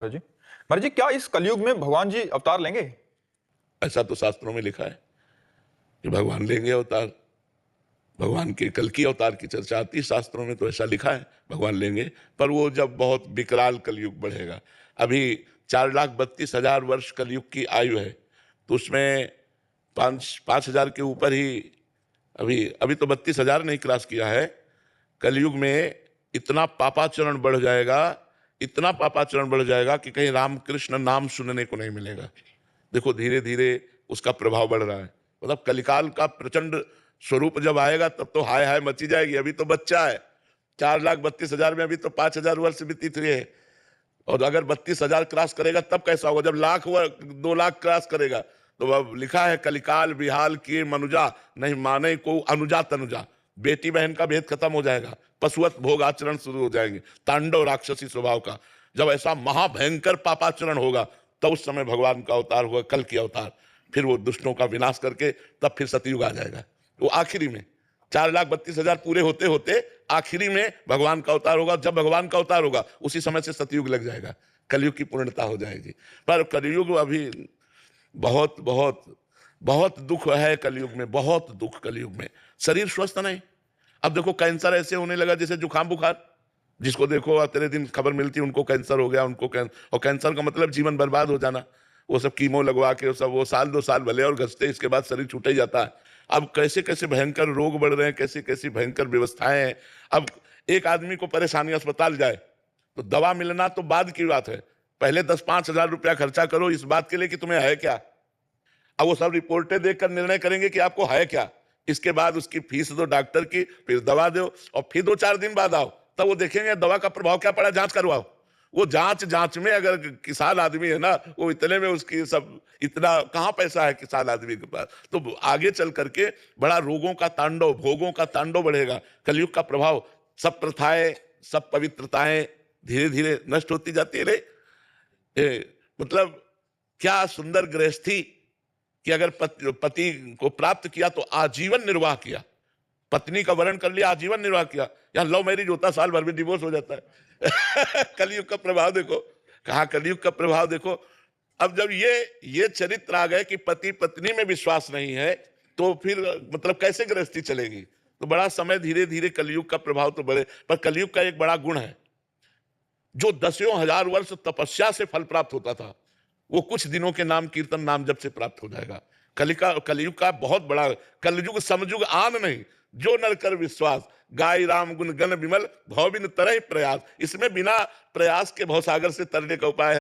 जी। महाराज जी, क्या इस कलयुग में भगवान जी अवतार लेंगे? ऐसा तो शास्त्रों में लिखा है कि भगवान लेंगे अवतार। भगवान के कल की अवतार की चर्चा आती है शास्त्रों में, तो ऐसा लिखा है भगवान लेंगे। पर वो जब बहुत विकराल कलयुग बढ़ेगा। अभी 4,32,000 वर्ष कलयुग की आयु है, तो उसमें 5,000 के ऊपर ही अभी अभी तो 32,000 नहीं क्रॉस किया है। कलयुग में इतना पापाचरण बढ़ जाएगा, इतना पापाचरण बढ़ जाएगा कि कहीं रामकृष्ण नाम सुनने को नहीं मिलेगा। देखो धीरे धीरे उसका प्रभाव बढ़ रहा है। मतलब कलिकाल का प्रचंड स्वरूप जब आएगा तब तो हाय हाय मची जाएगी। अभी तो बच्चा है, 4,32,000 में अभी तो 5,000 वर्ष बीत हुए हैं। और अगर 32,000 क्रॉस करेगा तब कैसा होगा, जब लाख व 2 लाख क्रॉस करेगा। तो अब लिखा है कलिकाल बिहाल किए मनुजा, नहीं माने को अनुजा तनुजा। बेटी बहन का भेद खत्म हो जाएगा, पशुवत भोग आचरण शुरू हो जाएंगे, तांडव राक्षसी स्वभाव का। जब ऐसा महाभयंकर पापाचरण होगा तब उस समय भगवान का अवतार होगा, कल की अवतार। फिर वो दुष्टों का विनाश करके तब फिर सतयुग आ जाएगा। वो आखिरी में 4,32,000 पूरे होते होते आखिरी में भगवान का अवतार होगा। जब भगवान का अवतार होगा उसी समय से सतयुग लग जाएगा, कलयुग की पूर्णता हो जाएगी। पर कलयुग अभी बहुत बहुत बहुत दुख है कलयुग में, बहुत दुख कलयुग में। शरीर स्वस्थ नहीं। अब देखो कैंसर ऐसे होने लगा जैसे जुकाम बुखार। जिसको देखो तेरे दिन खबर मिलती है उनको कैंसर हो गया, और कैंसर का मतलब जीवन बर्बाद हो जाना। वो सब कीमो लगवा के सब वो साल 2 साल भले और घसते, इसके बाद शरीर छूटे जाता है। अब कैसे कैसे भयंकर रोग बढ़ रहे हैं, कैसी कैसी भयंकर व्यवस्थाएं हैं। अब एक आदमी को परेशानी, अस्पताल जाए तो दवा मिलना तो बाद की बात है, पहले 10-5 हजार रुपया खर्चा करो इस बात के लिए कि तुम्हें है क्या। अब वो सब रिपोर्टें देखकर निर्णय करेंगे कि आपको है क्या। इसके बाद उसकी फीस दो डॉक्टर की, फिर दवा दो, और फिर 2-4 दिन बाद आओ, तब वो देखेंगे दवा का प्रभाव क्या पड़ा, जांच करवाओ। वो जांच में अगर किसान आदमी है ना, वो इतने में उसकी सब, इतना कहाँ पैसा है किसान आदमी के पास। तो आगे चल करके बड़ा रोगों का तांडव, भोगों का तांडव बढ़ेगा। कलयुग का प्रभाव, सब प्रथाएं, सब पवित्रताएं धीरे धीरे नष्ट होती जाती है। मतलब क्या सुंदर गृहस्थी कि अगर पति को प्राप्त किया तो आजीवन निर्वाह किया, पत्नी का वर्ण कर लिया, आजीवन निर्वाह किया। यहाँ लव मैरिज होता, साल भर में डिवोर्स हो जाता है। कलयुग का प्रभाव देखो, कहा कलयुग का प्रभाव देखो। अब जब ये चरित्र आ गए कि पति पत्नी में विश्वास नहीं है, तो फिर मतलब कैसे गृहस्थी चलेगी। तो बड़ा समय धीरे धीरे कलयुग का प्रभाव तो बढ़े। पर कलयुग का एक बड़ा गुण है, जो 10,000 वर्ष तपस्या से फल प्राप्त होता था, वो कुछ दिनों के नाम कीर्तन नाम जप से प्राप्त हो जाएगा। कलयुग का बहुत बड़ा, कलयुग समयुग आन नहीं, जो नर कर विश्वास, गाय राम गुण गण विमल, भव बिन तरह प्रयास। इसमें बिना प्रयास के भवसागर से तरने का उपाय है।